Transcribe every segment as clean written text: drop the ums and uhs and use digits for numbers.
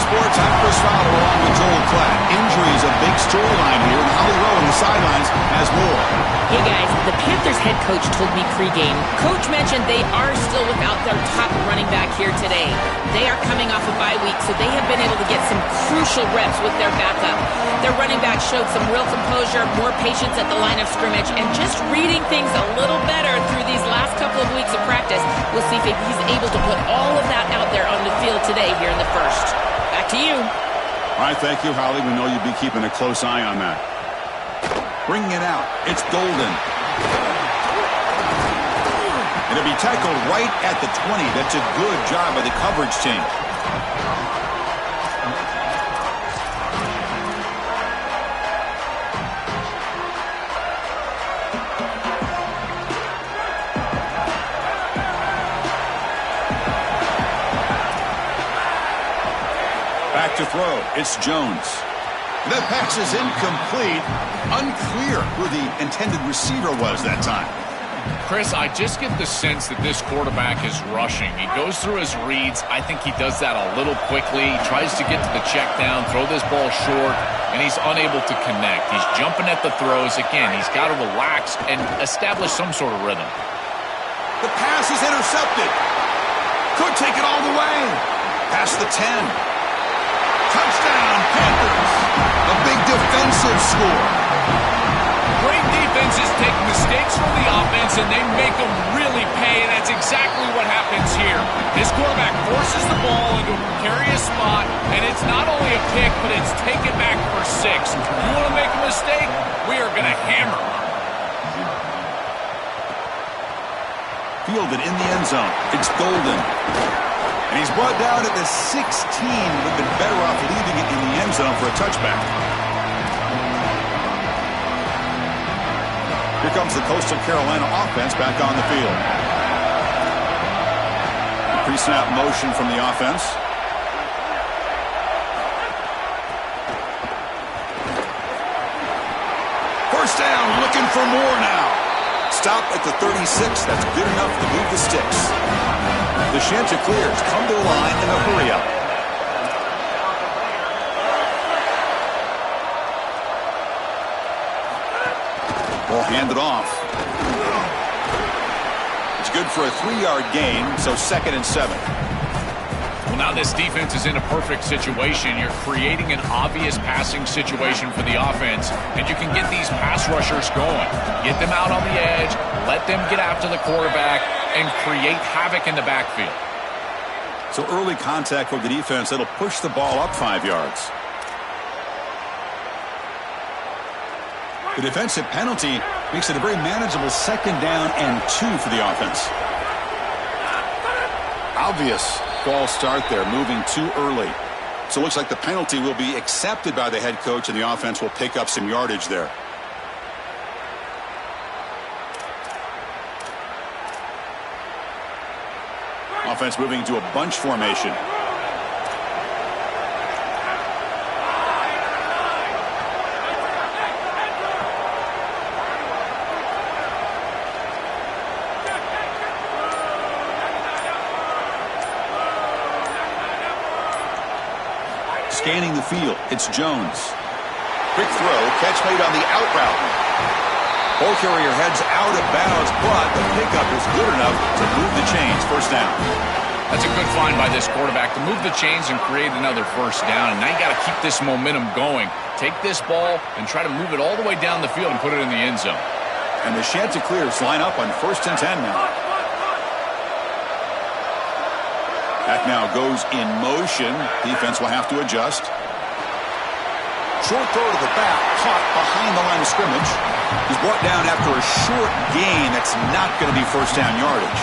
Sports, I'm Chris Fowler along with Joel Klatt. Injuries a big storyline here, and Holly Rowe on the sidelines has more. Hey guys, the Panthers head coach told me pregame. Coach mentioned they are still without their top running back here today. They are coming off a bye week, so they have been able to get some crucial reps with their backup. Their running back showed some real composure, more patience at the line of scrimmage, and just reading things a little better through these last couple of weeks of practice. We'll see if he's able to put all of that out there on the field today here in the first. Back to you. All right, thank you, Holly. We know you'll be keeping a close eye on that. Bringing it out, it's Golden. It'll be tackled right at the 20. That's a good job by the coverage team. Back to throw, it's Jones. That pass is incomplete. Unclear who the intended receiver was that time. Chris, I just get the sense that this quarterback is rushing. He goes through his reads. I think he does that a little quickly. He tries to get to the check down, throw this ball short, and he's unable to connect. He's jumping at the throws. Again, he's got to relax and establish some sort of rhythm. The pass is intercepted. Could take it all the way. Past the 10. Touchdown, Panthers. A big defensive score. Great defenses take mistakes from the offense, and they make them really pay, and that's exactly what happens here. This quarterback forces the ball into a precarious spot, and it's not only a pick, but it's taken back for 6. You want to make a mistake? We are going to hammer. Fielded in the end zone. It's Golden. And he's brought down at the 16. Would have been better off leaving it in the end zone for a touchback. Here comes the Coastal Carolina offense back on the field. Pre-snap motion from the offense. First down, looking for more now. Stop at the 36. That's good enough to move the sticks. The Chanticleers come to the line in a hurry-up. Ball handed off. It's good for a 3-yard gain, so 2nd and 7. Well, now this defense is in a perfect situation. You're creating an obvious passing situation for the offense, and you can get these pass rushers going. Get them out on the edge, let them get after the quarterback, and create havoc in the backfield. So early contact with the defense, that'll push the ball up 5 yards. The defensive penalty makes it a very manageable 2nd down and 2 for the offense. Obvious false start there, moving too early. So it looks like the penalty will be accepted by the head coach, and the offense will pick up some yardage there. Offense moving to a bunch formation. Scanning the field, it's Jones. Quick throw, catch made on the out route. Ball carrier heads out of bounds, but the pickup is good enough to move the chains. First down. That's a good find by this quarterback to move the chains and create another first down. And now you got to keep this momentum going. Take this ball and try to move it all the way down the field and put it in the end zone. And the Chanticleers line up on 1st and 10 now. Back now goes in motion. Defense will have to adjust. Short throw to the back, caught behind the line of scrimmage. He's brought down after a short gain. That's not going to be first down yardage.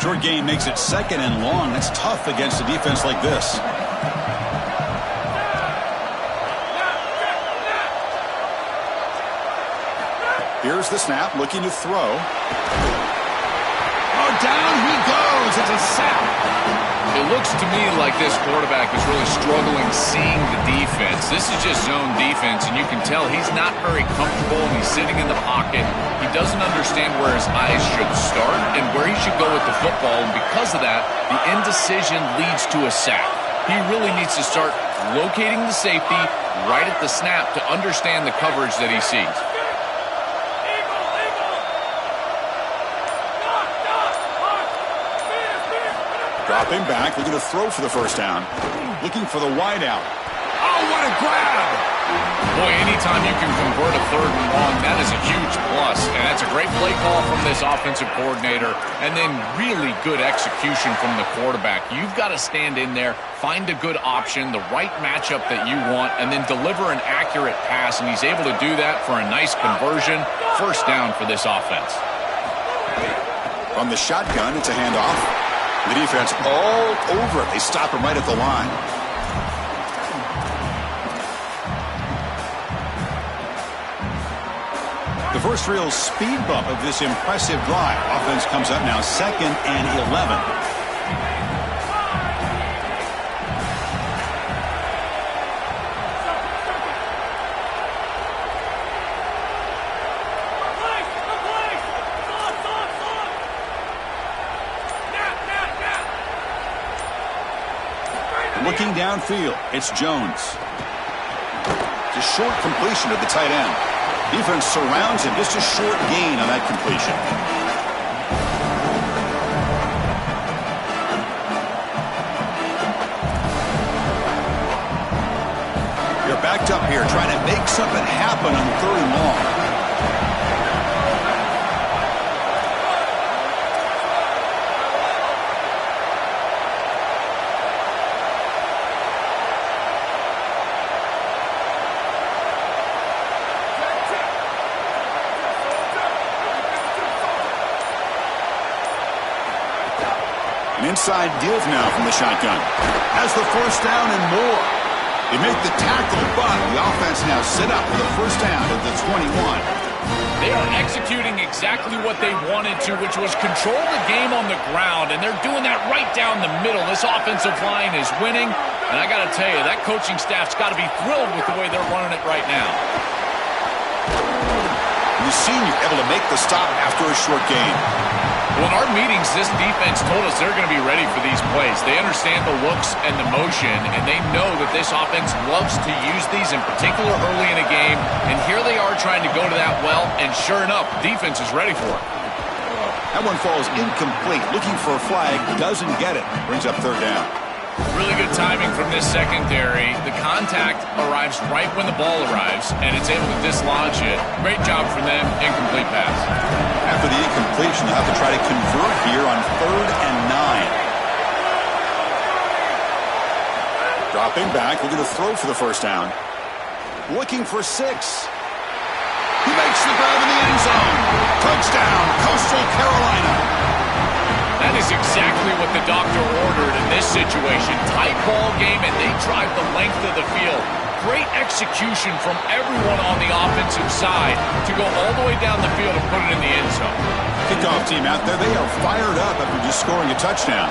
Short gain makes it 2nd and long. That's tough against a defense like this. Here's the snap, looking to throw. Oh, down he goes. It's a sack. It looks to me like this quarterback is really struggling seeing the defense. This is just zone defense, and you can tell he's not very comfortable, and he's sitting in the pocket. He doesn't understand where his eyes should start and where he should go with the football, and because of that, the indecision leads to a sack. He really needs to start locating the safety right at the snap to understand the coverage that he sees. Dropping back, looking to throw for the first down. Looking for the wide out. Oh, what a grab! Boy, anytime you can convert a 3rd and long, that is a huge plus. And that's a great play call from this offensive coordinator. And then really good execution from the quarterback. You've got to stand in there, find a good option, the right matchup that you want, and then deliver an accurate pass. And he's able to do that for a nice conversion. First down for this offense. From the shotgun, it's a handoff. The defense all over it. They stop him right at the line. The first real speed bump of this impressive drive. Offense comes up now 2nd and 11. Looking downfield, it's Jones. It's a short completion to the tight end. Defense surrounds him, just a short gain on that completion. You're backed up here trying to make something happen on 3rd and long. Inside deals now from the shotgun. Has the first down and more. They make the tackle, but the offense now set up for the first down at the 21. They are executing exactly what they wanted to, which was control the game on the ground, and they're doing that right down the middle. This offensive line is winning, and I got to tell you, that coaching staff's got to be thrilled with the way they're running it right now. The senior able to make the stop after a short gain. Well, in our meetings, this defense told us they're going to be ready for these plays. They understand the looks and the motion, and they know that this offense loves to use these, in particular early in a game. And here they are trying to go to that well, and sure enough, defense is ready for it. That one falls incomplete. Looking for a flag, doesn't get it. Brings up 3rd down. Really good timing from this secondary. The contact arrives right when the ball arrives, and it's able to dislodge it. Great job from them. Incomplete pass. After the incompletion, they'll have to try to convert here on 3rd and 9. Dropping back, looking to throw for the first down. Looking for 6. He makes the grab in the end zone. Touchdown, Coastal Carolina. That is exactly what the doctor ordered in this situation. Tight ball game, and they drive the length of the field. Great execution from everyone on the offensive side to go all the way down the field and put it in the end zone. Kickoff team out there, they are fired up after just scoring a touchdown.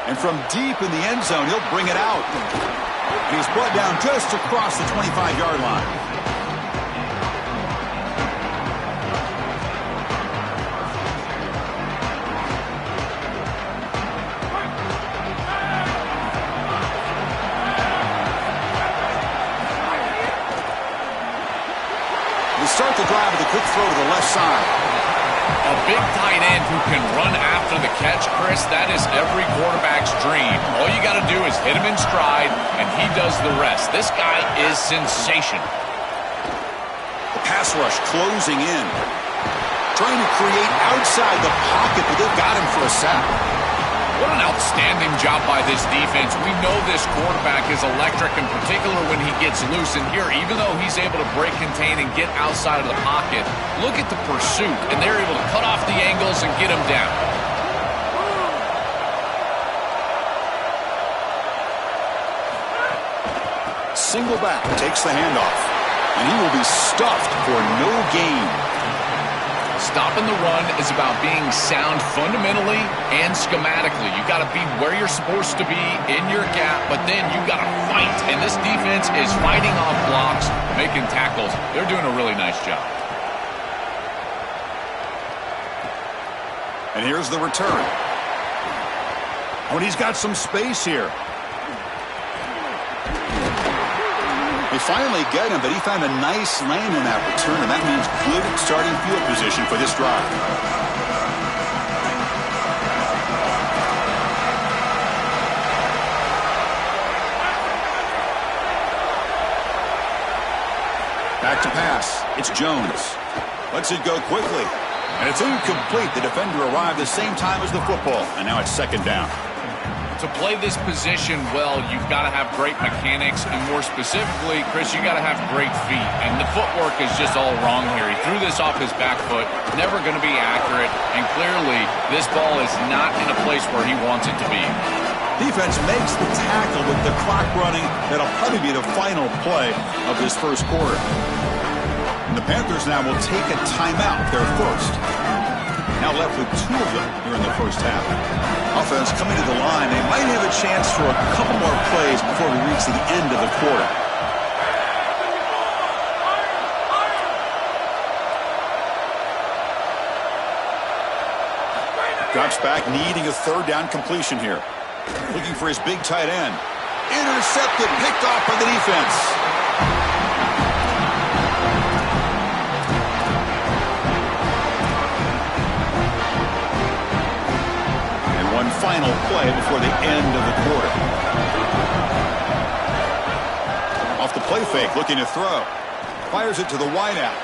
And from deep in the end zone, he'll bring it out. And he's brought down just across the 25-yard line. Start the drive with a quick throw to the left side. A big tight end who can run after the catch, Chris, that is every quarterback's dream. All you got to do is hit him in stride, and he does the rest. This guy is sensational. The pass rush closing in. Trying to create outside the pocket, but they've got him for a sack. What an outstanding job by this defense. We know this quarterback is electric, in particular when he gets loose. And here, even though he's able to break, contain, and get outside of the pocket, look at the pursuit. And they're able to cut off the angles and get him down. Single back takes the handoff. And he will be stuffed for no gain. Stopping the run is about being sound fundamentally and schematically. You got to be where you're supposed to be in your gap, but then you got to fight. And this defense is fighting off blocks, making tackles. They're doing a really nice job. And here's the return. Oh, and he's got some space here. They finally get him, but he found a nice lane in that return, and that means good starting field position for this drive. Back to pass. It's Jones. Lets it go quickly. And it's incomplete. The defender arrived the same time as the football, and now it's second down. To play this position well, you've got to have great mechanics, and more specifically, Chris, you got to have great feet. And the footwork is just all wrong here. He threw this off his back foot, never going to be accurate, and clearly this ball is not in a place where he wants it to be. Defense makes the tackle with the clock running. That'll probably be the final play of this first quarter. And the Panthers now will take a timeout, their first. Now left with two of them here in the first half. Offense coming to the line. They might have a chance for a couple more plays before we reach the end of the quarter. Drops back, needing a third down completion here. Looking for his big tight end. Intercepted, picked off by the defense. Final play before the end of the quarter. Off the play fake, looking to throw. Fires it to the wideout.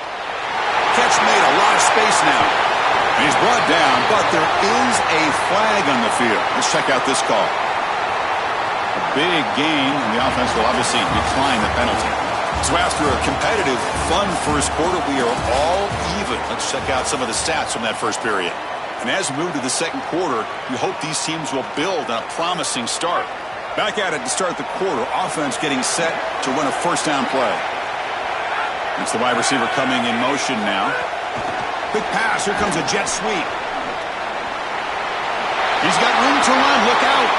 Catch made, a lot of space now. And he's brought down, but there is a flag on the field. Let's check out this call. A big gain, and the offense will obviously decline the penalty. So after a competitive, fun first quarter, we are all even. Let's check out some of the stats from that first period. And as we move to the second quarter, we hope these teams will build on a promising start. Back at it to start the quarter. Offense getting set to run a first down play. It's the wide receiver coming in motion now. Quick pass. Here comes a jet sweep. He's got room to run. Look out.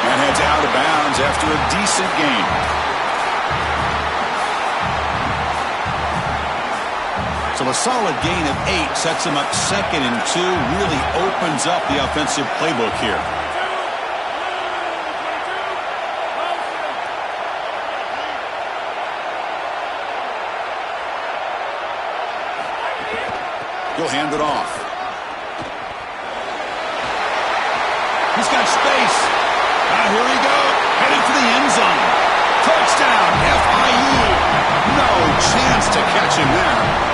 And heads out of bounds after a decent gain. So a solid gain of 8 sets him up 2nd and 2, really opens up the offensive playbook here. He'll hand it off. He's got space. Here we go. Headed for the end zone. Touchdown, FIU. No chance to catch him there.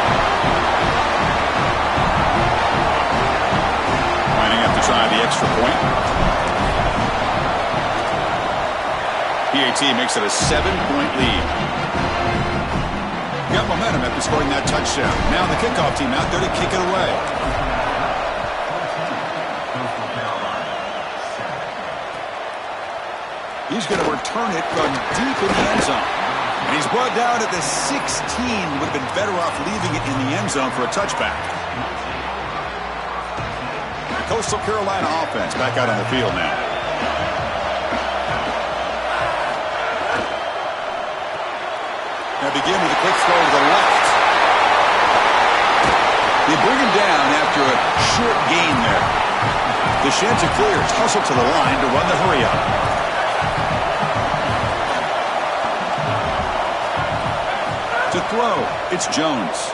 Try the extra point. PAT makes it a 7-point lead. Got momentum after scoring that touchdown. Now the kickoff team out there to kick it away. He's going to return it from deep in the end zone. And he's brought down at the 16. Would have been better off leaving it in the end zone for a touchback. Coastal Carolina offense back out on the field now. Now begin with a quick throw to the left. They bring him down after a short gain there. The Chanticleers hustle to the line to run the hurry up. To throw, it's Jones.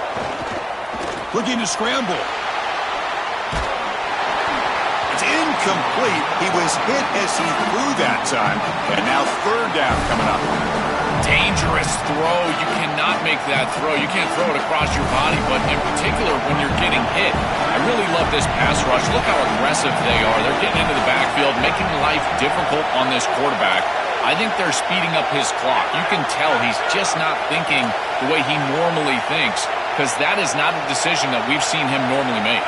Looking to scramble. Incomplete. He was hit as he threw that time. And now third down coming up. Dangerous throw. You cannot make that throw. You can't throw it across your body, but in particular when you're getting hit. I really love this pass rush. Look how aggressive they are. They're getting into the backfield, making life difficult on this quarterback. I think they're speeding up his clock. You can tell he's just not thinking the way he normally thinks, because that is not a decision that we've seen him normally make.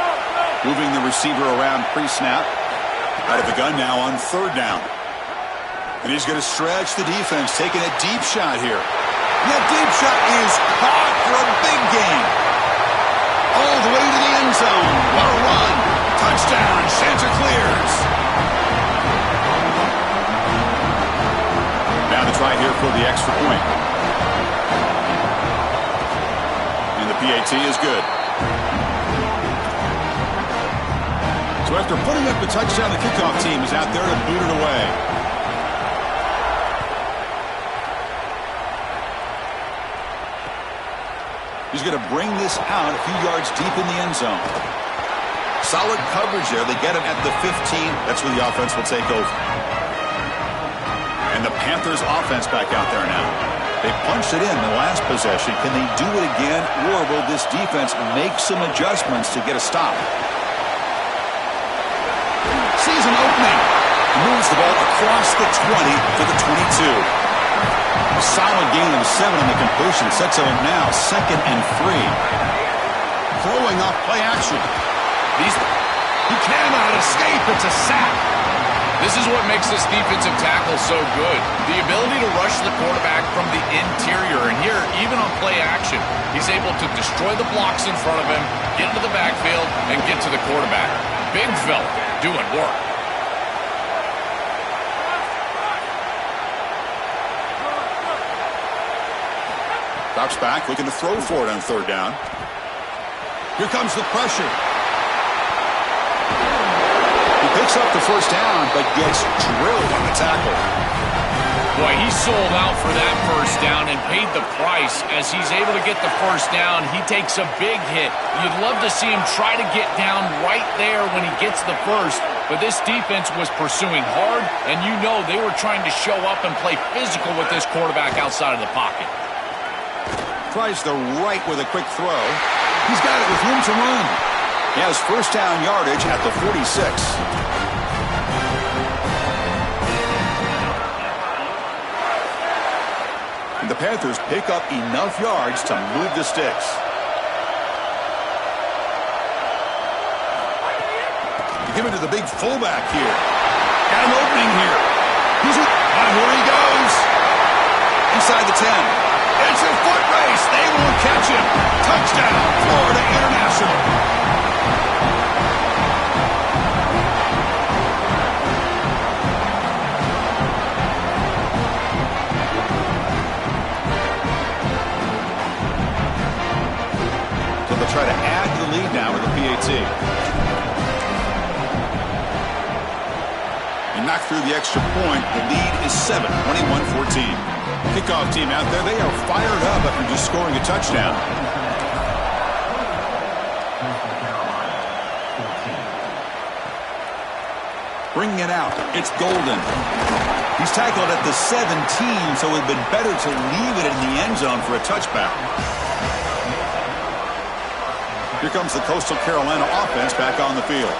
Moving the receiver around pre-snap. Out of the gun now on third down. And he's going to stretch the defense, taking a deep shot here. And that deep shot is caught for a big gain. All the way to the end zone. extra point. And the PAT is good. So after putting up the touchdown, the kickoff team is out there to boot it away. He's going to bring this out a few yards deep in the end zone. Solid coverage there. They get him at the 15. That's where the offense will take over. And the Panthers offense back out there now. They punched it in the last possession. Can they do it again, or will this defense make some adjustments to get a stop? Sees an opening. Moves the ball across the 20 to the 22. A solid gain of 7 on the completion. Sets him up now, 2nd and 3. Throwing off play action. He cannot escape. It's a sack. This is what makes this defensive tackle so good. The ability to rush the quarterback from the interior. And here, even on play action, he's able to destroy the blocks in front of him, get into the backfield, and get to the quarterback. Big fella doing work. Drops back, looking to throw for it on 3rd down. Here comes the pressure. He picks up the 1st down, but gets drilled on the tackle. Boy, he sold out for that 1st down and paid the price. As he's able to get the 1st down, he takes a big hit. You'd love to see him try to get down right there when he gets the 1st, but this defense was pursuing hard, and you know they were trying to show up and play physical with this quarterback outside of the pocket. Tries the right with a quick throw. He's got it with room to run. He has 1st down yardage at the 46. And the Panthers pick up enough yards to move the sticks. You give it to the big fullback here. Got an opening here. Here he goes. Inside the 10. It's a foot race. They won't catch him. Touchdown, Florida International. So they'll try to add to the lead now with the PAT. And knock through the extra point. The lead is 7, 21-14. Kickoff team out there, they are fired up after just scoring a touchdown. Bringing it out, it's Golden. He's tackled at the 17, so it would have been better to leave it in the end zone for a touchback. Here comes the Coastal Carolina offense back on the field.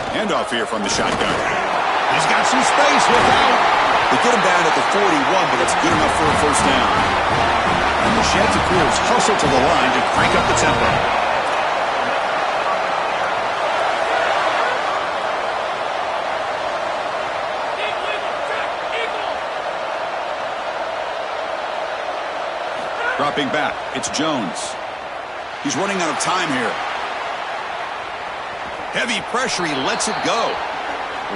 Handoff here from the shotgun. He's got some space without. They get him down at the 41, but it's good enough for a 1st down. And the Chanticleers hustle to the line to crank up the tempo. Dropping back, it's Jones. He's running out of time here. Heavy pressure, he lets it go.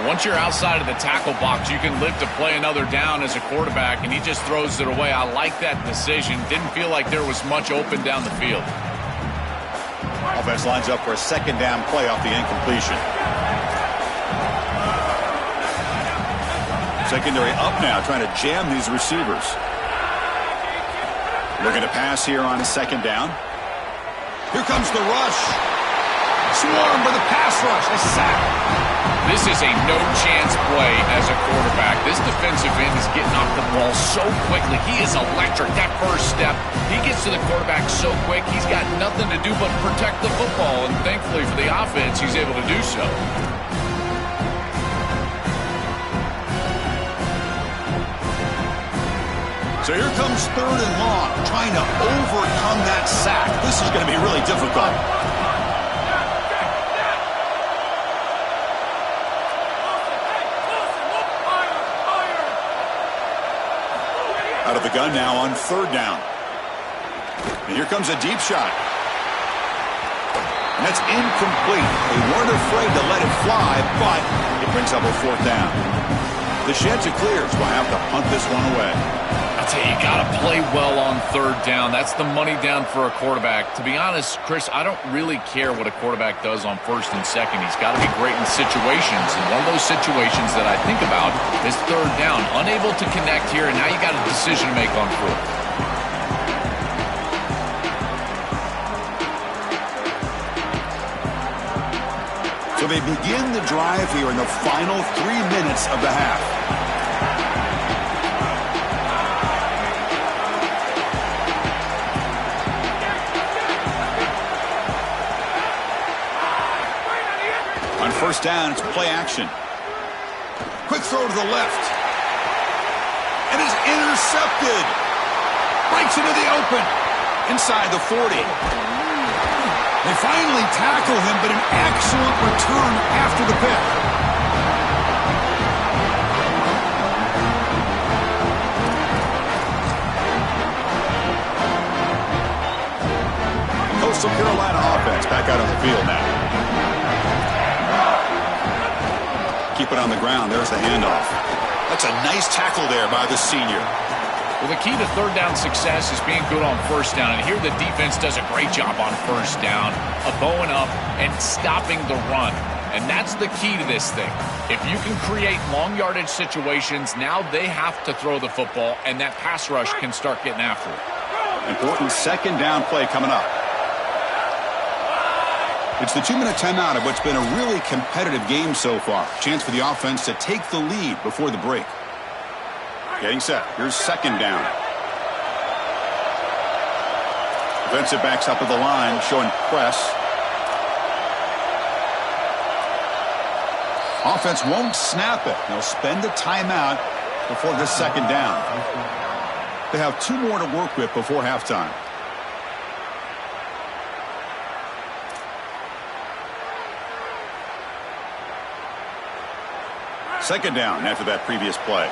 Once you're outside of the tackle box, you can live to play another down as a quarterback, and he just throws it away. I like that decision. Didn't feel like there was much open down the field. Offense lines up for a 2nd down play off the incompletion. Secondary up now, trying to jam these receivers. Looking to pass here on a 2nd down. Here comes the rush. Swarm for the pass rush. A sack. This is a no-chance play as a quarterback. This defensive end is getting off the ball so quickly. He is electric. That 1st step, he gets to the quarterback so quick, he's got nothing to do but protect the football. And thankfully for the offense, he's able to do so. So here comes 3rd and long, trying to overcome that sack. This is going to be really difficult. Out of the gun now on 3rd down. And here comes a deep shot. And that's incomplete. They weren't afraid to let it fly, but it brings up a fourth down. The Sheds are clear, so we'll have to punt this one away. I tell you, you got to play well on third down. That's the money down for a quarterback. To be honest, Chris, I don't really care what a quarterback does on first and second. He's got to be great in situations, and one of those situations that I think about is third down. Unable to connect here, and now you got a decision to make on fourth. So they begin the drive here in the final 3 minutes of the half. On first down, it's play action. Quick throw to the left. And is intercepted. Breaks into the open. Inside the 40. They finally tackle him, but an excellent return after the pick. Coastal Carolina offense back out on the field now. Keep it on the ground. There's the handoff. That's a nice tackle there by the senior. Well, the key to third down success is being good on first down. And here the defense does a great job on first down of bowing up and stopping the run. And that's the key to this thing. If you can create long yardage situations, now they have to throw the football, and that pass rush can start getting after it. Important second down play coming up. It's the 2-minute timeout of what's been a really competitive game so far. Chance for the offense to take the lead before the break. Getting set. Here's second down. Defensive backs up at the line, showing press. Offense won't snap it. They'll spend a timeout before the second down. They have 2 more to work with before halftime. Second down after that previous play.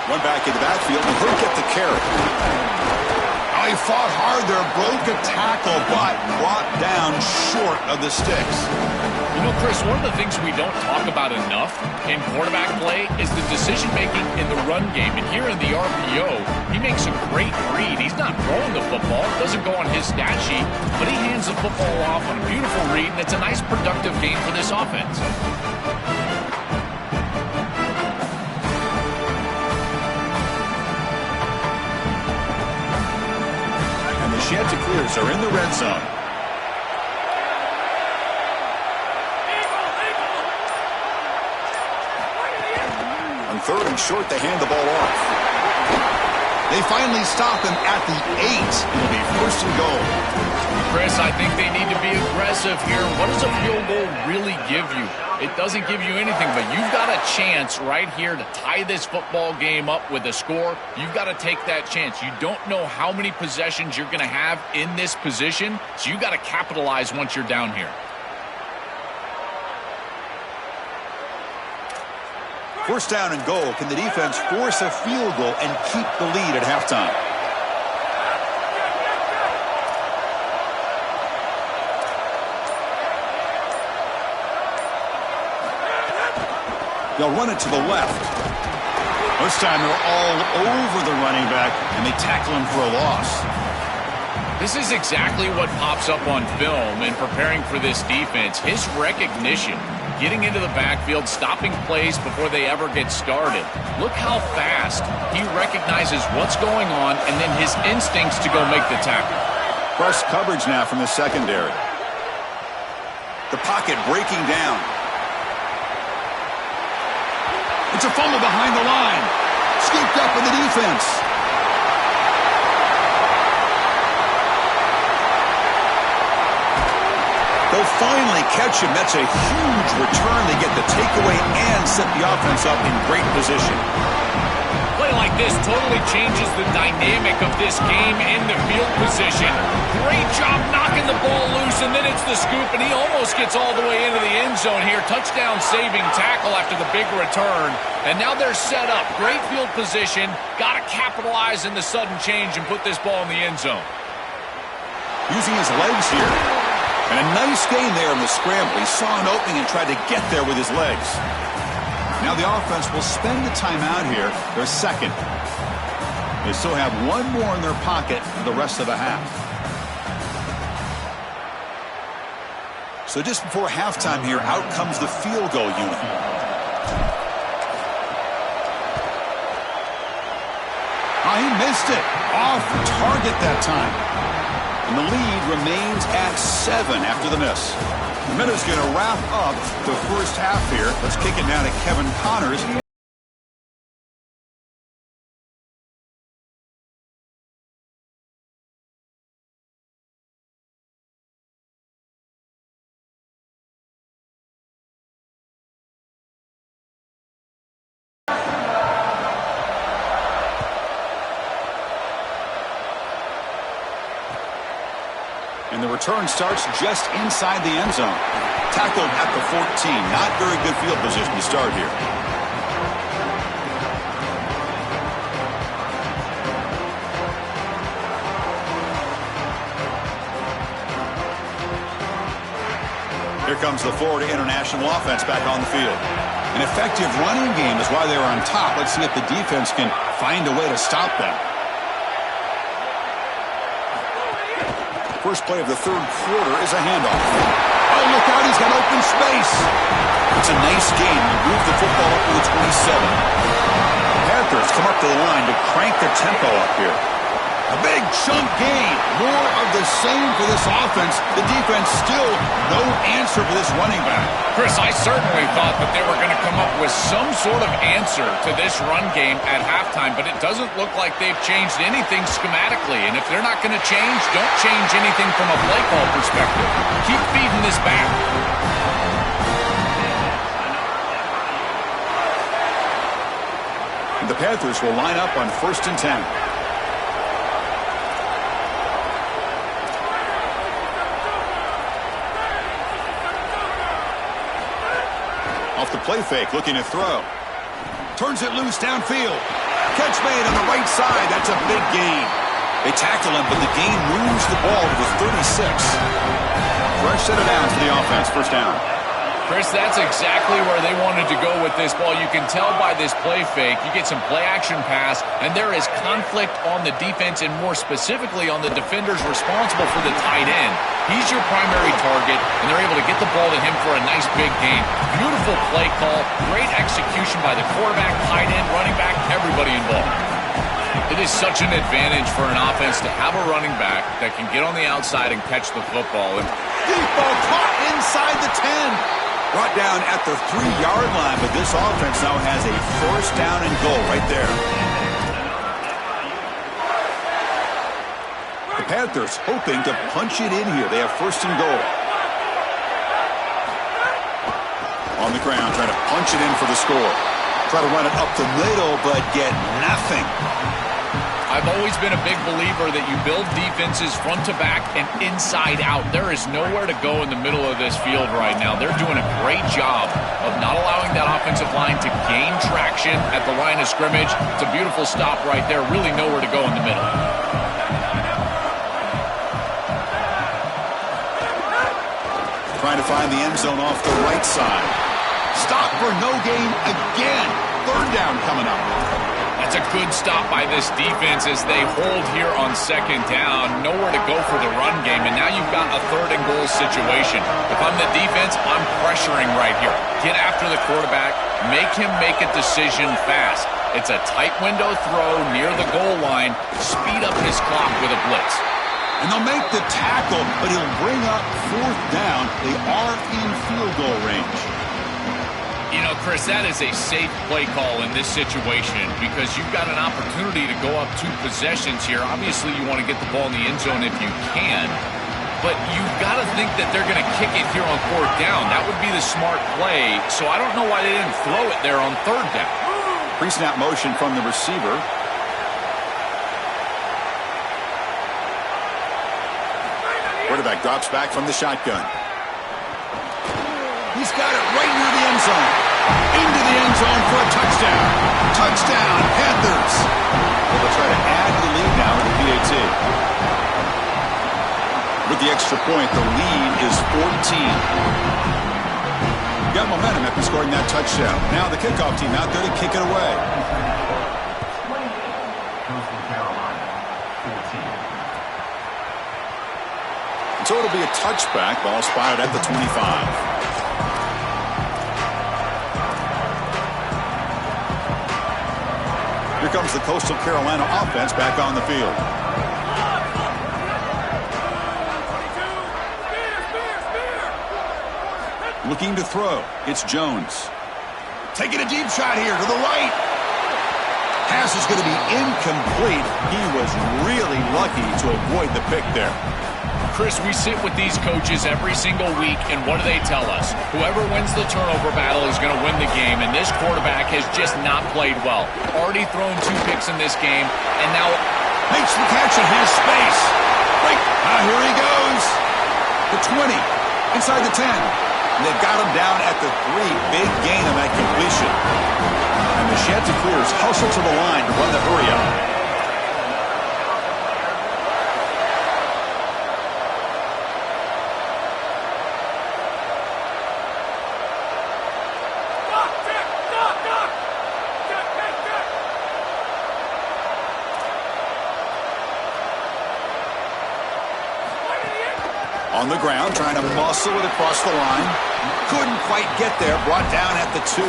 One back in the backfield, and he'll get the carry. Oh, he fought hard there, broke a tackle, but brought down short of the sticks. You know, Chris, one of the things we don't talk about enough in quarterback play is the decision-making in the run game. And here in the RPO, he makes a great read. He's not throwing the football. It doesn't go on his stat sheet, but he hands the football off on a beautiful read, and it's a nice, productive game for this offense. Sheds and clears are in the red zone. On third and short, they hand the ball off. They finally stop him at the 8. It'll be first and goal. Chris, I think they need to be aggressive here. What does a field goal really give you? It doesn't give you anything, but you've got a chance right here to tie this football game up with a score. You've got to take that chance. You don't know how many possessions you're going to have in this position, so you've got to capitalize once you're down here. First down and goal. Can the defense force a field goal and keep the lead at halftime? They'll run it to the left. This time they're all over the running back, and they tackle him for a loss. This is exactly what pops up on film in preparing for this defense. His recognition, getting into the backfield, stopping plays before they ever get started. Look how fast he recognizes what's going on, and then his instincts to go make the tackle. Press coverage now from the secondary. The pocket breaking down. It's a fumble behind the line. Scooped up in the defense. They'll finally catch him. That's a huge return. They get the takeaway and set the offense up in great position. Play like this totally changes the dynamic of this game in the field position. Great job knocking the ball loose, and then it's the scoop, and he almost gets all the way into the end zone here. Touchdown saving tackle after the big return. And now they're set up. Great field position. Got to capitalize in the sudden change and put this ball in the end zone. Using his legs here. And a nice gain there in the scramble. He saw an opening and tried to get there with his legs. Now the offense will spend the timeout here. Their second. They still have one more in their pocket for the rest of the half. So just before halftime here, out comes the field goal unit. Oh, he missed it. Off target that time. And the lead remains at 7 after the miss. The Minnows going to wrap up the first half here. Let's kick it down to Kevin Connors. And the return starts just inside the end zone. Tackled at the 14. Not very good field position to start here. Here comes the Florida International offense back on the field. An effective running game is why they were on top. Let's see if the defense can find a way to stop them. First play of the third quarter is a handoff. Oh, look out, he's got open space. It's a nice game. He moved the football up to the 27. The Panthers come up to the line to crank the tempo up here. A big chunk gain. More of the same for this offense. The defense still no answer for this running back. Chris, I certainly thought that they were going to come up with some sort of answer to this run game at halftime, but it doesn't look like they've changed anything schematically. And if they're not going to change, don't change anything from a play call perspective. Keep feeding this back. The Panthers will line up on 1st and 10. Off the play fake, looking to throw. Turns it loose downfield. Catch made on the right side. That's a big gain. They tackle him, but the gain moves the ball to the 36. Fresh set of downs for the offense. First down. Chris, that's exactly where they wanted to go with this ball. You can tell by this play fake. You get some play-action pass, and there is conflict on the defense and more specifically on the defenders responsible for the tight end. He's your primary target, and they're able to get the ball to him for a nice big gain. Beautiful play call, great execution by the quarterback, tight end, running back, everybody involved. It is such an advantage for an offense to have a running back that can get on the outside and catch the football. And deep ball caught inside the 10. Brought down at the 3-yard line, but this offense now has a first down and goal right there. The Panthers hoping to punch it in here. They have 1st and goal. On the ground, trying to punch it in for the score. Try to run it up the middle, but get nothing. I've always been a big believer that you build defenses front to back and inside out. There is nowhere to go in the middle of this field right now. They're doing a great job of not allowing that offensive line to gain traction at the line of scrimmage. It's a beautiful stop right there. Really nowhere to go in the middle. Trying to find the end zone off the right side. Stop for no gain again. 3rd down coming up. That's a good stop by this defense as they hold here on 2nd down. Nowhere to go for the run game, and now you've got a 3rd and goal situation. If I'm the defense, I'm pressuring right here. Get after the quarterback. Make him make a decision fast. It's a tight window throw near the goal line. Speed up his clock with a blitz. And they'll make the tackle, but he'll bring up 4th down. They are in field goal range. You know, Chris, that is a safe play call in this situation because you've got an opportunity to go up 2 possessions here. Obviously, you want to get the ball in the end zone if you can, but you've got to think that they're going to kick it here on 4th down. That would be the smart play, so I don't know why they didn't throw it there on 3rd down. Pre-snap motion from the receiver. Quarterback drops back from the shotgun. He's got it right near the end zone. Into the end zone for a touchdown. Touchdown, Panthers. Well, they'll try to add to the lead now with the PAT. With the extra point, the lead is 14. Got momentum after scoring that touchdown. Now the kickoff team out there to kick it away. So it'll be a touchback. Ball spotted at the 25. Here comes the Coastal Carolina offense back on the field. Looking to throw. It's Jones. Taking a deep shot here to the right. Pass is going to be incomplete. He was really lucky to avoid the pick there. Chris, we sit with these coaches every single week, and what do they tell us? Whoever wins the turnover battle is going to win the game, and this quarterback has just not played well. Already thrown 2 picks in this game, and now makes the catch and has space. Right. Here he goes. The 20. Inside the 10. And they've got him down at the 3. Big gain on that completion. And the Chanticleers hustle to the line to run the hurry-up. On the ground, trying to muscle it across the line. Couldn't quite get there. Brought down at the 2.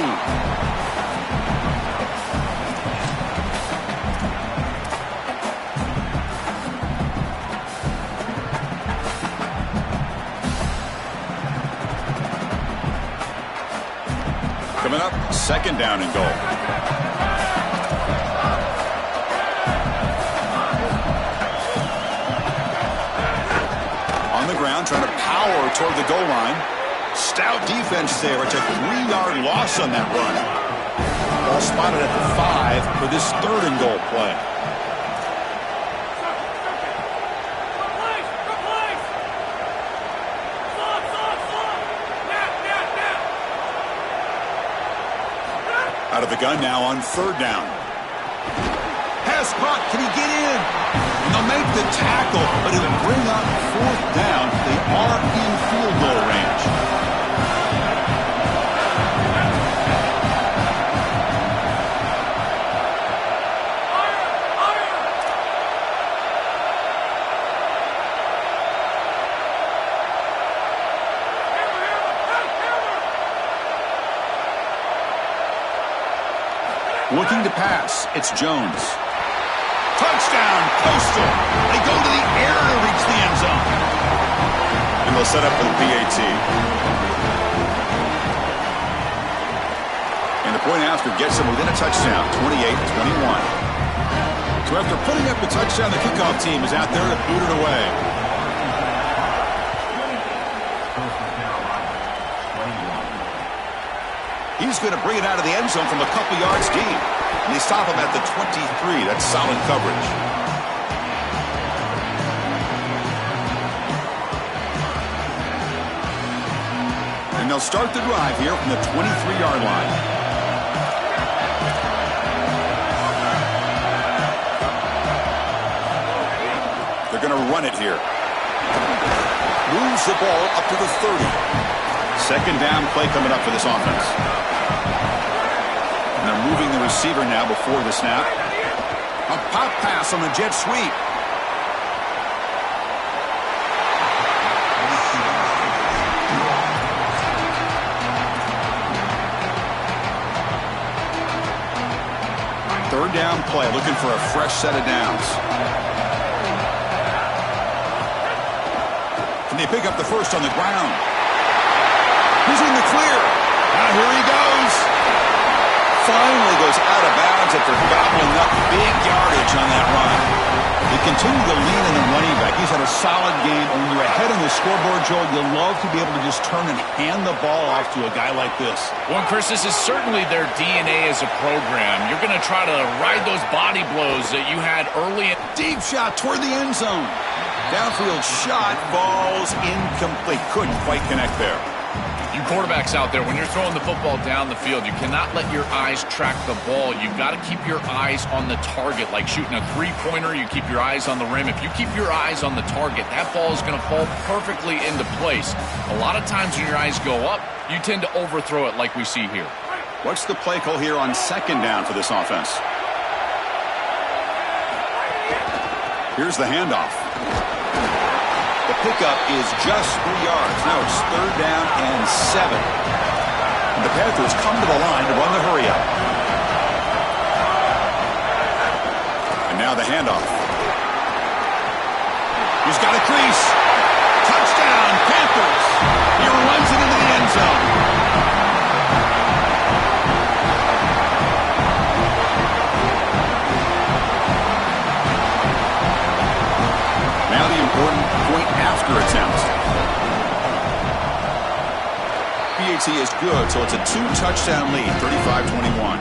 Coming up, 2nd down and goal. Ground, trying to power toward the goal line. Stout defense there. It's a 3-yard loss on that run. Ball spotted at the 5 for this 3rd and goal play. Out of the gun now on 3rd down. Pass caught. Can he get in? And they'll make the tackle, but it'll bring up 4th down. They are in field goal range. Looking to pass, it's Jones. Touchdown, Coastal. They go to the air to reach the end zone. And they'll set up for the PAT. And the point after gets them within a touchdown, 28-21. So after putting up the touchdown, the kickoff team is out there to boot it away. He's going to bring it out of the end zone from a couple yards deep. And they stop him at the 23. That's solid coverage. And they'll start the drive here from the 23-yard line. They're going to run it here. Moves the ball up to the 30. 2nd down play coming up for this offense. And they're moving the receiver now before the snap. A pop pass on the jet sweep. Third down play, looking for a fresh set of downs. Can they pick up the first on the ground? He's in the clear. Now here he goes. Finally goes out of bounds after gobbling up big yardage on that run. They continue to lean in the running back. He's had a solid game. And when you're ahead on the scoreboard, Joel, you love to be able to just turn and hand the ball off to a guy like this. Well, Chris, this is certainly their DNA as a program. You're going to try to ride those body blows that you had early. Deep shot toward the end zone. Downfield shot falls incomplete. Couldn't quite connect there. You quarterbacks out there, when you're throwing the football down the field, you cannot let your eyes track the ball. You've got to keep your eyes on the target. Like shooting a three-pointer, you keep your eyes on the rim. If you keep your eyes on the target, that ball is going to fall perfectly into place. A lot of times when your eyes go up, you tend to overthrow it like we see here. What's the play call here on second down for this offense? Here's the handoff. The pickup is just 3 yards. Now it's third down and 7. And the Panthers come to the line to run the hurry up. And now the handoff. He's got a crease. Touchdown, Panthers. He runs it into the end zone. Now the important point after attempt. PAT is good, so it's a 2-touchdown lead, 35-21.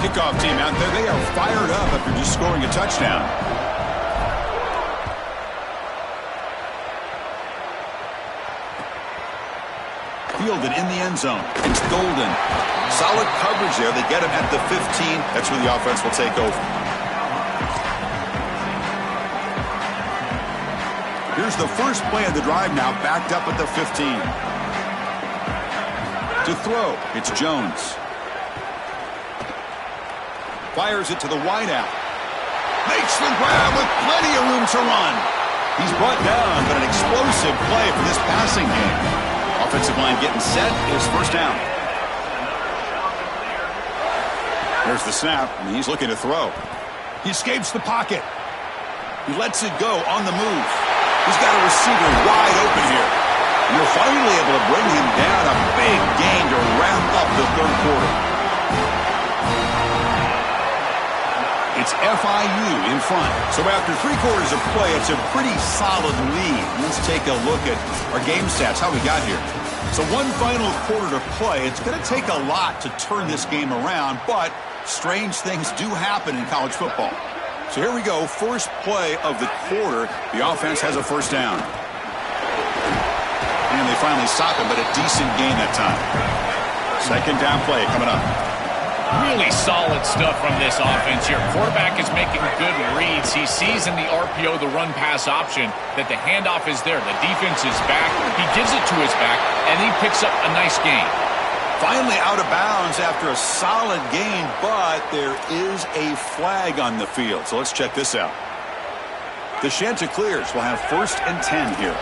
Kickoff team out there, they are fired up after just scoring a touchdown. Fielded in the end zone. It's Golden. Solid coverage there. They get him at the 15. That's where the offense will take over. Here's the first play of the drive now, backed up at the 15. To throw, it's Jones. Fires it to the wideout. Makes the grab with plenty of room to run. He's brought down, but an explosive play for this passing game. Offensive line getting set is first down. There's the snap, and he's looking to throw. He escapes the pocket. He lets it go on the move. He's got a receiver wide open here. And they're finally able to bring him down. A big gain to wrap up the third quarter. It's FIU in front. So after 3 quarters of play, it's a pretty solid lead. Let's take a look at our game stats, how we got here. So one final quarter to play. It's going to take a lot to turn this game around, but strange things do happen in college football. So here we go, first play of the quarter. The offense has a first down. And they finally stop him, but a decent gain that time. Second down play coming up. Really solid stuff from this offense here. Quarterback is making good reads. He sees in the RPO, the run-pass option, that the handoff is there. The defense is back. He gives it to his back, and he picks up a nice gain. Finally out of bounds after a solid gain, but there is a flag on the field. So let's check this out. The Chanticleers will have first and 10 here.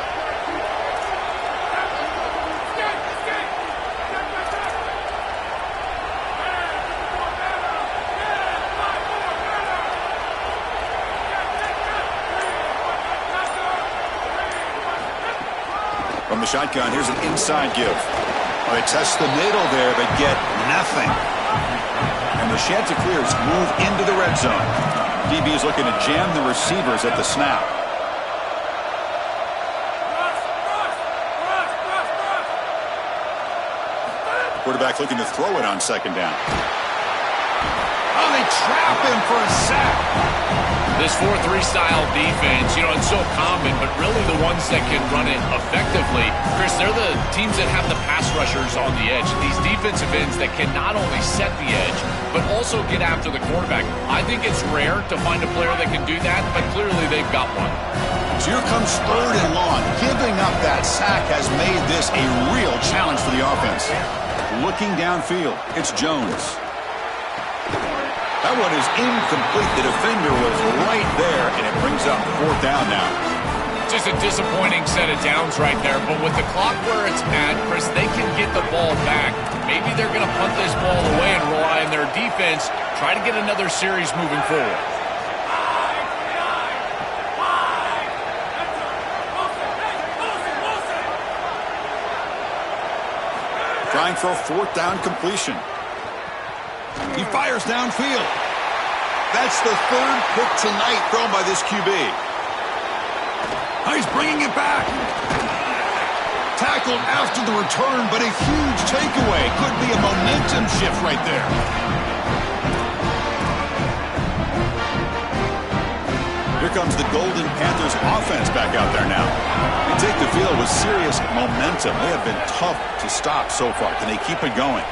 From the shotgun, here's an inside give. Well, they test the middle there, but get nothing. And the Chanticleers move into the red zone. DB is looking to jam the receivers at the snap. Quarterback looking to throw it on second down. Oh, they trap him for a sack. This 4-3 style defense, you know, it's so common, but really the ones that can run it effectively, Chris, they're the teams that have the pass rushers on the edge. These defensive ends that can not only set the edge, but also get after the quarterback. I think it's rare to find a player that can do that, but clearly they've got one. So here comes third and long. Giving up that sack has made this a real challenge for the offense. Looking downfield, it's Jones. That one is incomplete. The defender was right there, and it brings up fourth down now. Just a disappointing set of downs right there, but with the clock where it's at, Chris, they can get the ball back. Maybe they're going to punt this ball away and rely on their defense, try to get another series moving forward. Trying for a fourth down completion. He fires downfield. That's the third pick tonight thrown by this QB. He's bringing it back. Tackled after the return, but a huge takeaway. Could be a momentum shift right there. Here comes the Golden Panthers offense back out there now. They take the field with serious momentum. They have been tough to stop so far. Can they keep it going?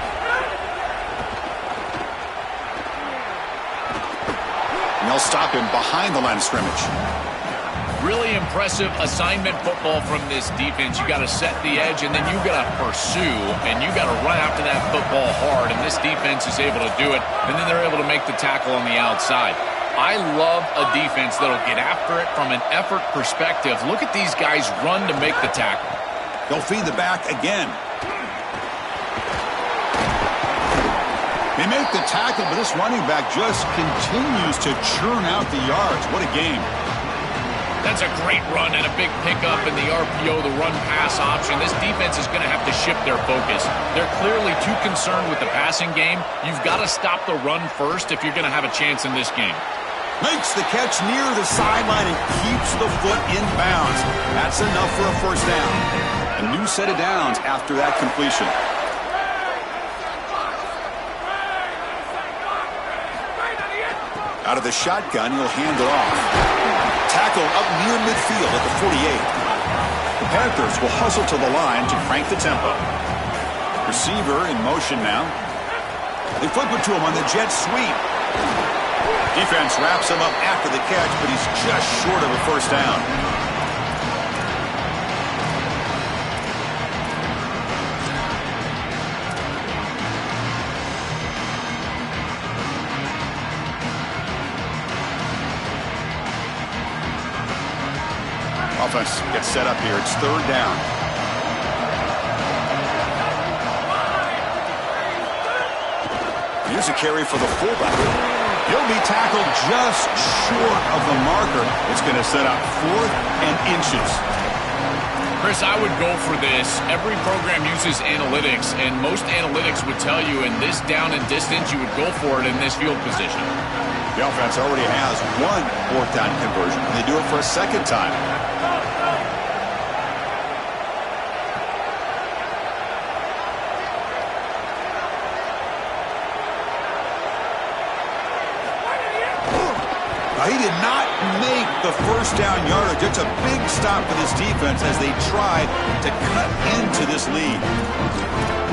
And they'll stop him behind the line of scrimmage. Really impressive assignment football from this defense. You got to set the edge, and then you got to pursue, and you got to run after that football hard. And this defense is able to do it, and then they're able to make the tackle on the outside. I love a defense that'll get after it from an effort perspective. Look at these guys run to make the tackle. They'll feed the back again. They make the tackle, but this running back just continues to churn out the yards. What a game. That's a great run and a big pickup in the RPO, the run-pass option. This defense is going to have to shift their focus. They're clearly too concerned with the passing game. You've got to stop the run first if you're going to have a chance in this game. Makes the catch near the sideline and keeps the foot in bounds. That's enough for a first down. A new set of downs after that completion. Out of the shotgun, he'll hand it off. Tackle up near midfield at the 48. The Panthers will hustle to the line to crank the tempo. Receiver in motion now. They flip it to him on the jet sweep. Defense wraps him up after the catch, but he's just short of a first down. Offense gets set up here. It's third down. Here's a carry for the fullback. He'll be tackled just short of the marker. It's going to set up 4th and inches. Chris, I would go for this. Every program uses analytics, and most analytics would tell you in this down and distance, you would go for it in this field position. The offense already has one 4th down conversion, and they do it for a second time. He did not make the first down yardage. It's a big stop for this defense as they try to cut into this lead.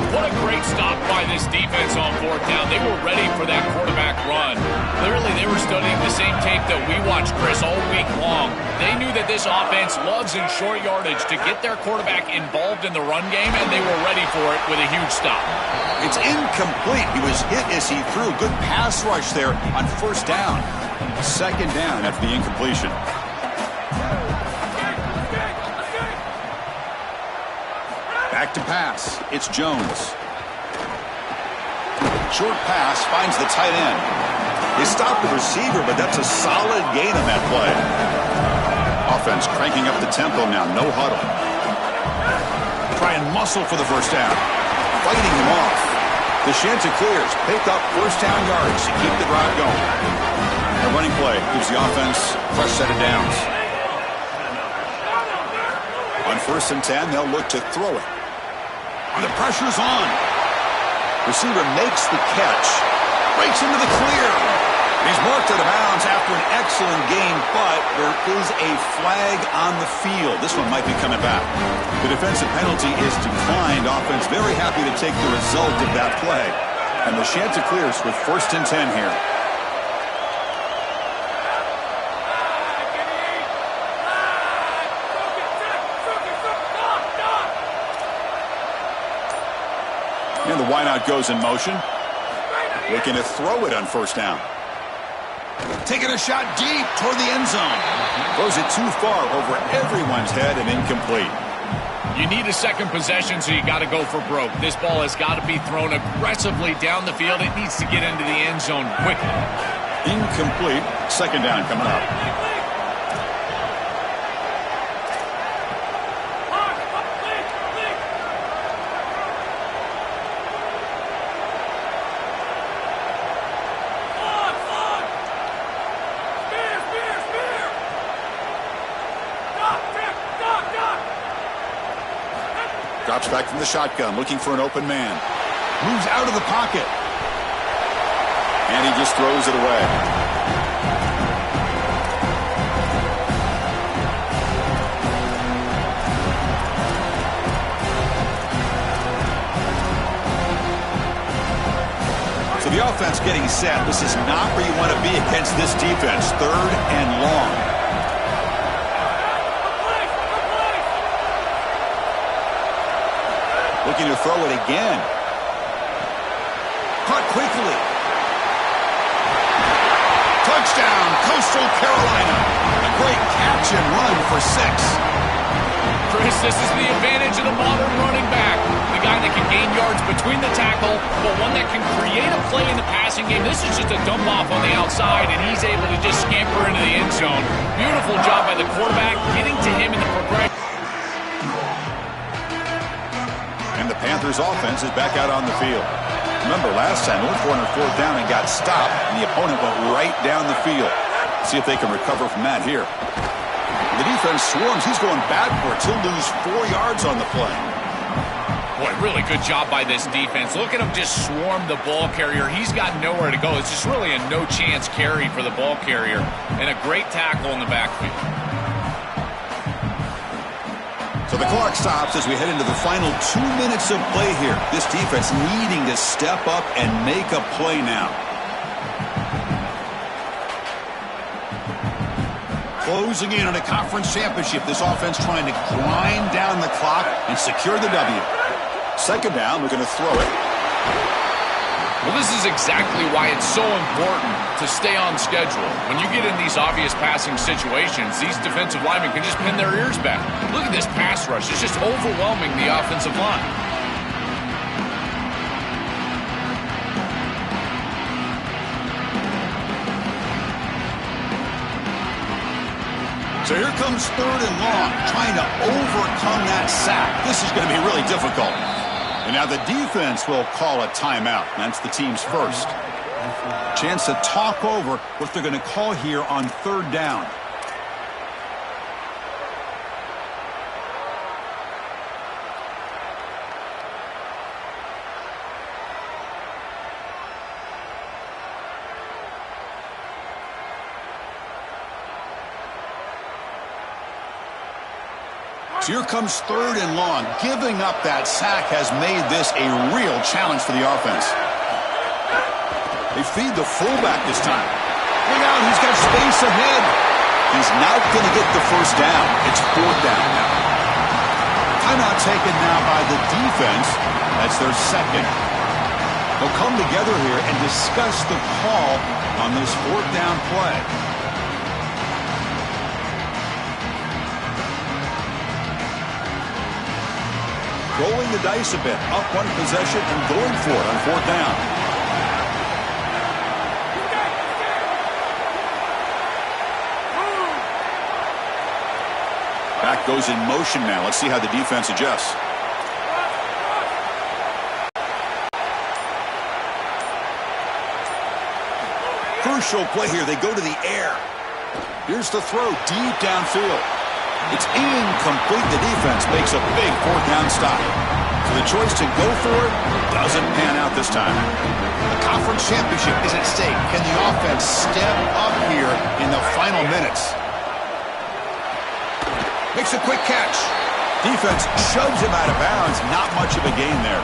What a great stop by this defense on 4th down. They were ready for that quarterback run. Clearly, they were studying the same tape that we watched, Chris, all week long. They knew that this offense loves in short yardage to get their quarterback involved in the run game, and they were ready for it with a huge stop. It's incomplete. He was hit as he threw. Good pass rush there on first down. Second down after the incompletion. Back to pass. It's Jones. Short pass finds the tight end. They stopped the receiver, but that's a solid gain on that play. Offense cranking up the tempo now. No huddle. Try and muscle for the first down. Fighting him off. The Chanticleers pick up first down yards to keep the drive going. A running play gives the offense a fresh set of downs. On 1st and 10, they'll look to throw it. And the pressure's on. Receiver makes the catch. Breaks into the clear. He's marked out of bounds after an excellent game, but there is a flag on the field. This one might be coming back. The defensive penalty is declined. Offense very happy to take the result of that play. And the Chanticleers with 1st and 10 here. And the wideout goes in motion. Looking to throw it on first down. Taking a shot deep toward the end zone. Throws it too far over everyone's head and incomplete. You need a second possession, so you got to go for broke. This ball has got to be thrown aggressively down the field. It needs to get into the end zone quickly. Incomplete. Second down coming up. Drops back from the shotgun, looking for an open man. Moves out of the pocket. And he just throws it away. So the offense getting set. This is not where you want to be against this defense. 3rd and long. Looking to throw it again. Caught quickly. Touchdown, Coastal Carolina. A great catch and run for 6. Chris, this is the advantage of the modern running back. The guy that can gain yards between the tackle, but one that can create a play in the passing game. This is just a dump off on the outside, and he's able to just scamper into the end zone. Beautiful job by the quarterback, getting to him in the progression. And the Panthers offense is back out on the field. Remember, last time they went for 4th down and got stopped, and the opponent went right down the field. See if they can recover from that here. The defense swarms. He's going backwards. He'll lose 4 yards on the play. Boy, really good job by this defense. Look at him just swarm the ball carrier. He's got nowhere to go. It's just really a no-chance carry for the ball carrier. And a great tackle in the backfield. So the clock stops as we head into the final 2 minutes of play here. This defense needing to step up and make a play now. Closing in on a conference championship. This offense trying to grind down the clock and secure the W. 2nd down, we're going to throw it. Well, this is exactly why it's so important to stay on schedule. When you get in these obvious passing situations, these defensive linemen can just pin their ears back. Look at this pass rush. It's just overwhelming the offensive line. So here comes 3rd and long, trying to overcome that sack. This is going to be really difficult. And now the defense will call a timeout. That's the team's first. Chance to talk over what they're going to call here on 3rd down. So here comes 3rd and long. Giving up that sack has made this a real challenge for the offense. They feed the fullback this time. Look out, he's got space ahead. He's not going to get the 1st down. It's 4th down now. Timeout taken now by the defense. That's their 2nd. They'll come together here and discuss the call on this 4th down play. Rolling the dice a bit, up 1 possession and going for it on 4th down. Back goes in motion now. Let's see how the defense adjusts. Crucial play here. They go to the air. Here's the throw deep downfield. It's incomplete. The defense makes a big 4th down stop. So the choice to go for it doesn't pan out this time. The conference championship is at stake. Can the offense step up here in the final minutes? Makes a quick catch. Defense shoves him out of bounds. Not much of a gain there.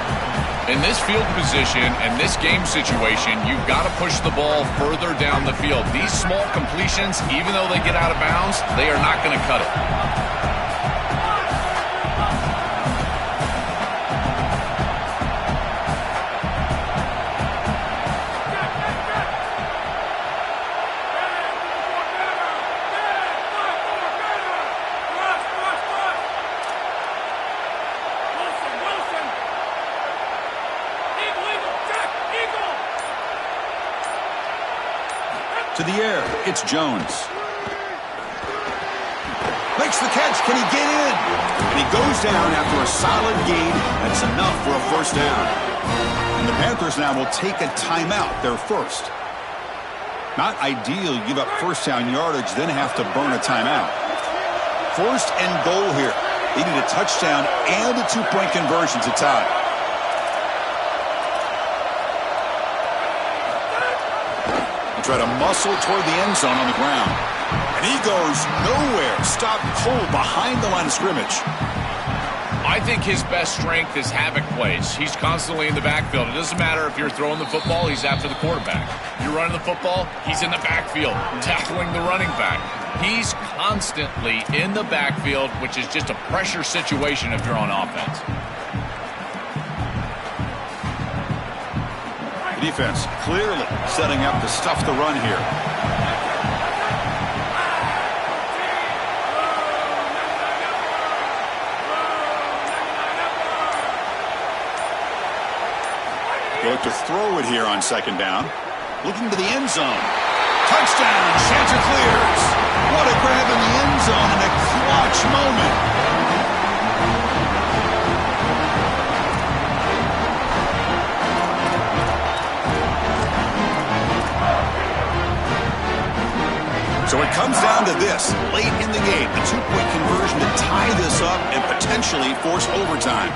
In this field position and this game situation, you've got to push the ball further down the field. These small completions, even though they get out of bounds, they are not going to cut it. To the air, it's Jones. Makes the catch. Can he get in? And he goes down after a solid gain. That's enough for a 1st down. And the Panthers now will take a timeout, their first. Not ideal. You give up 1st down yardage, then have to burn a timeout. 1st and goal here. They need a touchdown and a 2-point conversion to tie. Try to muscle toward the end zone on the ground. And he goes nowhere. Stopped cold behind the line of scrimmage. I I think his best strength is havoc plays. He's constantly in the backfield. It doesn't matter if you're throwing the football, he's after the quarterback. If you're running the football, he's in the backfield, tackling the running back. He's constantly in the backfield, which is just a pressure situation if you're on offense. The defense clearly setting up to stuff the run here. They look to throw it here on second down. Looking to the end zone. Touchdown. Chancer clears. What a grab in the end zone in a clutch moment. So it comes down to this. Late in the game, a two-point conversion to tie this up and potentially force overtime.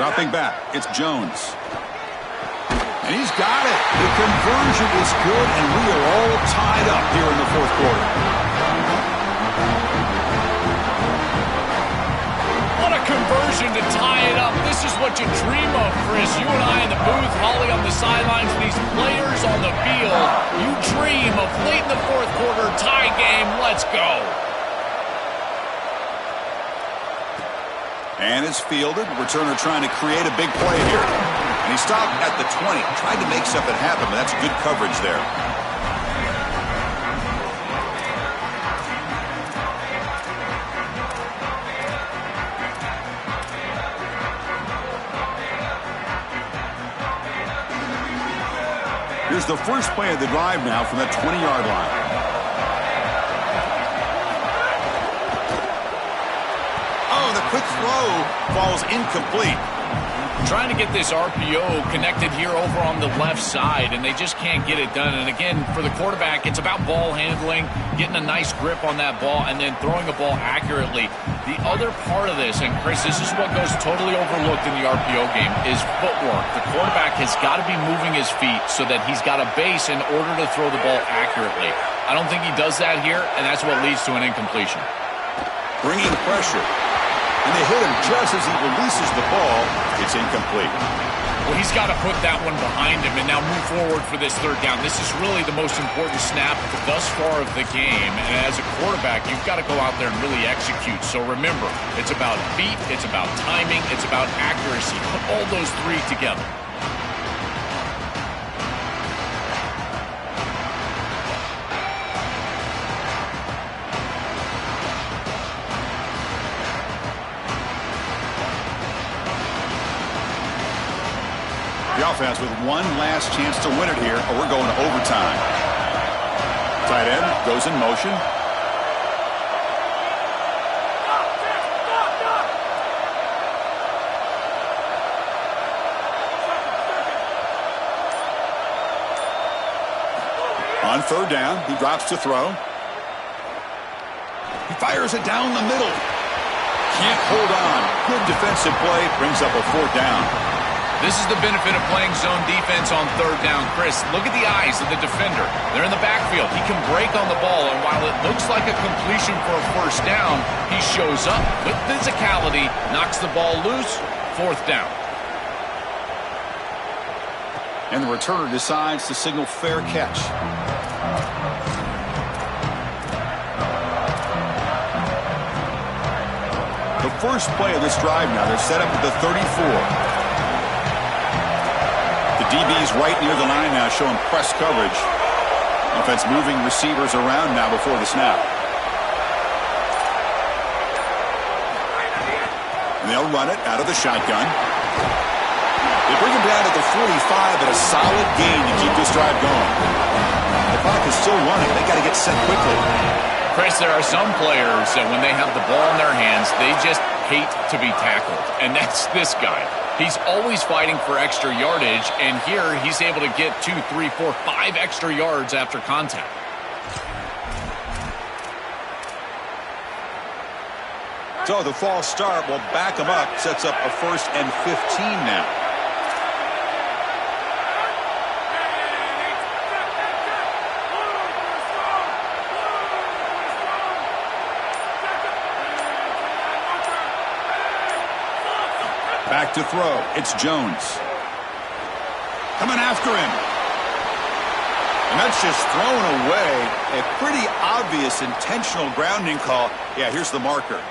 Dropping back, it's Jones. And he's got it. The conversion is good, and we are all tied up here in the fourth quarter. What a conversion to tie it up. This is what you dream of, Chris. You and I in the booth, Holly on the sidelines, these players on the field. You dream of late in the fourth quarter, tie game. Let's go. And it's fielded. Returner trying to create a big play here. And he stopped at the 20. Tried to make something happen, but that's good coverage there. Here's the first play of the drive now from that 20-yard line. Quick throw falls incomplete. Trying to get this RPO connected here over on the left side, and they just can't get it done. And again, for the quarterback, it's about ball handling, getting a nice grip on that ball, and then throwing the ball accurately. The other part of this, and Chris, this is what goes totally overlooked in the RPO game, is footwork. The quarterback has got to be moving his feet so that he's got a base in order to throw the ball accurately. I don't think he does that here, and that's what leads to an incompletion. Bringing pressure. And they hit him just as he releases the ball. It's incomplete. Well, he's got to put that one behind him and now move forward for this third down. This is really the most important snap thus far of the game. And as a quarterback, you've got to go out there and really execute. So remember, it's about feet, it's about timing, it's about accuracy. Put all those three together. The offense with one last chance to win it here, or we're going to overtime. Tight end goes in motion. On third down, he drops to throw. He fires it down the middle. Can't hold on. Good defensive play, brings up a fourth down. This is the benefit of playing zone defense on third down. Chris, look at the eyes of the defender. They're in the backfield. He can break on the ball, and while it looks like a completion for a first down, he shows up with physicality, knocks the ball loose, fourth down. And the returner decides to signal fair catch. The first play of this drive now, they're set up at the 34. DB's right near the line now, showing press coverage. Offense moving receivers around now before the snap. And they'll run it out of the shotgun. They bring him down at the 45, but a solid gain to keep this drive going. The clock is still running. They got to get set quickly. Chris, there are some players that when they have the ball in their hands, they just hate to be tackled, and that's this guy. He's always fighting for extra yardage, and here he's able to get 2, 3, 4, 5 extra yards after contact. So the false start will back him up, sets up a 1st and 15 now. Back to throw. It's Jones. Coming after him. And that's just thrown away. A pretty obvious intentional grounding call. Yeah, here's the marker.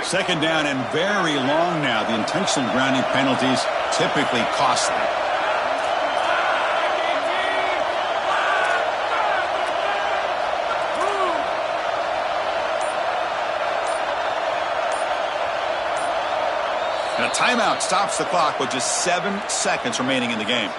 Second down and very long now. The intentional grounding penalties typically costly. And a timeout stops the clock with just 7 seconds remaining in the game.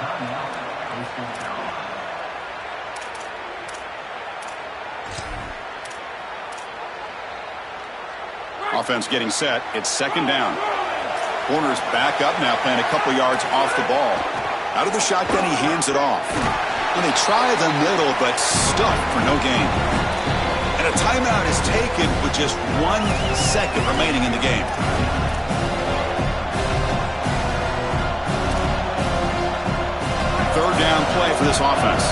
Offense getting set. It's second down. Corner's back up now, playing a couple yards off the ball. Out of the shotgun, he hands it off. And they try the middle, but stuffed for no gain. And a timeout is taken with just 1 second remaining in the game. Third down play for this offense.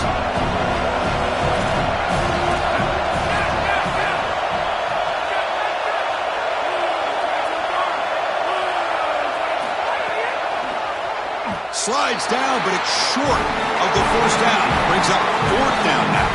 Slides down, but it's short of the first down. Brings up 4th down now.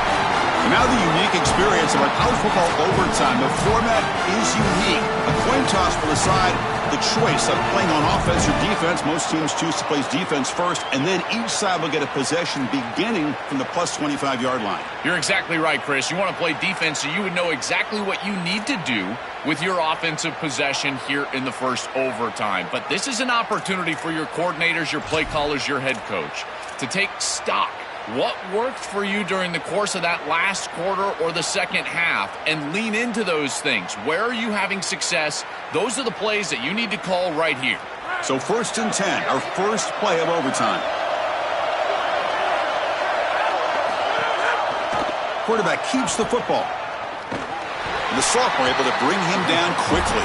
And now the unique experience of a college football overtime. The format is unique. A coin toss will decide the choice of playing on offense or defense. Most teams choose to play defense first, and then each side will get a possession beginning from the plus 25-yard line. You're exactly right, Chris. You want to play defense so you would know exactly what you need to do with your offensive possession here in the first overtime. But this is an opportunity for your coordinators, your play callers, your head coach to take stock. What worked for you during the course of that last quarter or the second half, and lean into those things. Where are you having success? Those are the plays that you need to call right here. So 1st and 10, our first play of overtime. Quarterback keeps the football. And the sophomore able to bring him down quickly.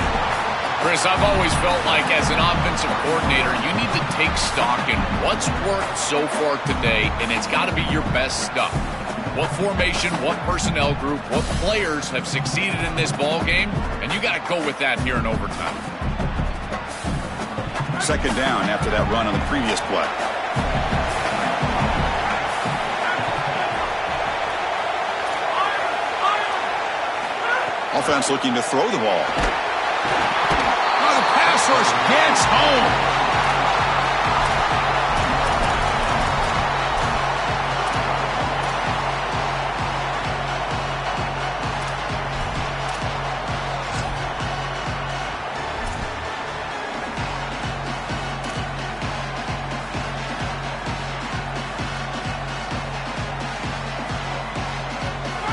Chris, I've always felt like as an offensive coordinator, you need to take stock in what's worked so far today, and it's got to be your best stuff. What formation, what personnel group, what players have succeeded in this ball game, and you got to go with that here in overtime. Second down after that run on the previous play. Offense looking to throw the ball. Oh, the pass rush gets home.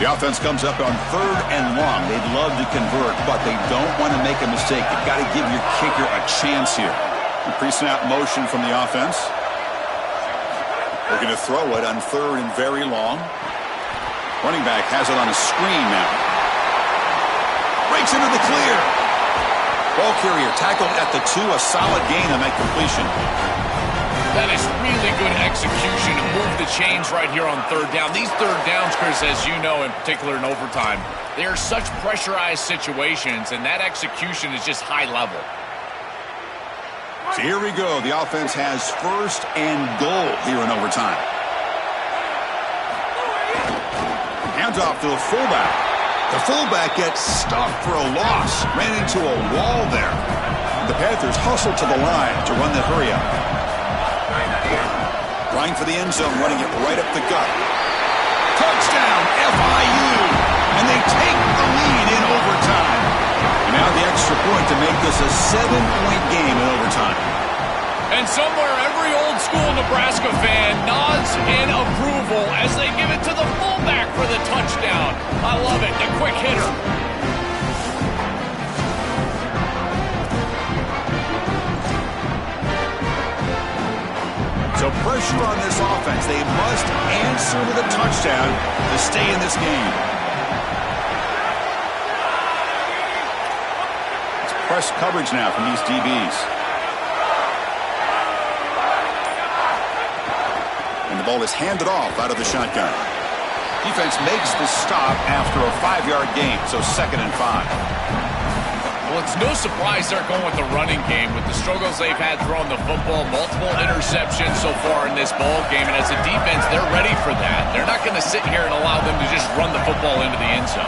The offense comes up on 3rd and long. They'd love to convert, but they don't want to make a mistake. You've got to give your kicker a chance here. Pre-snap motion from the offense. They're going to throw it on 3rd and very long. Running back has it on a screen now. Breaks into the clear. Ball carrier tackled at the 2. A solid gain on that completion. That is really good execution to move the chains right here on 3rd down. These 3rd downs, Chris, as you know, in particular in overtime, they are such pressurized situations, and that execution is just high level. So here we go. The offense has 1st and goal here in overtime. Hands off to the fullback. The fullback gets stuffed for a loss. Ran into a wall there. The Panthers hustle to the line to run the hurry up. Trying for the end zone, running it right up the gut. Touchdown, FIU! And they take the lead in overtime. And now the extra point to make this a 7-point game in overtime. And somewhere every old school Nebraska fan nods in approval as they give it to the fullback for the the touchdown. I love it. The quick hitter. So pressure on this offense. They must answer with a touchdown to stay in this game. It's press coverage now from these DBs. And the ball is handed off out of the shotgun. Defense makes the stop after a 5-yard gain, so 2nd and 5. Well, it's no surprise they're going with the running game with the struggles they've had throwing the football, multiple interceptions so far in this ball game. And as a defense, they're ready for that. They're not going to sit here and allow them to just run the football into the end zone.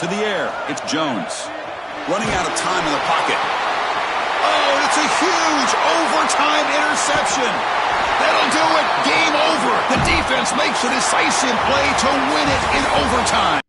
To the air, it's Jones. Running out of time in the pocket. Oh, it's a huge overtime interception. That'll do it. Game over. The defense makes a decisive play to win it in overtime.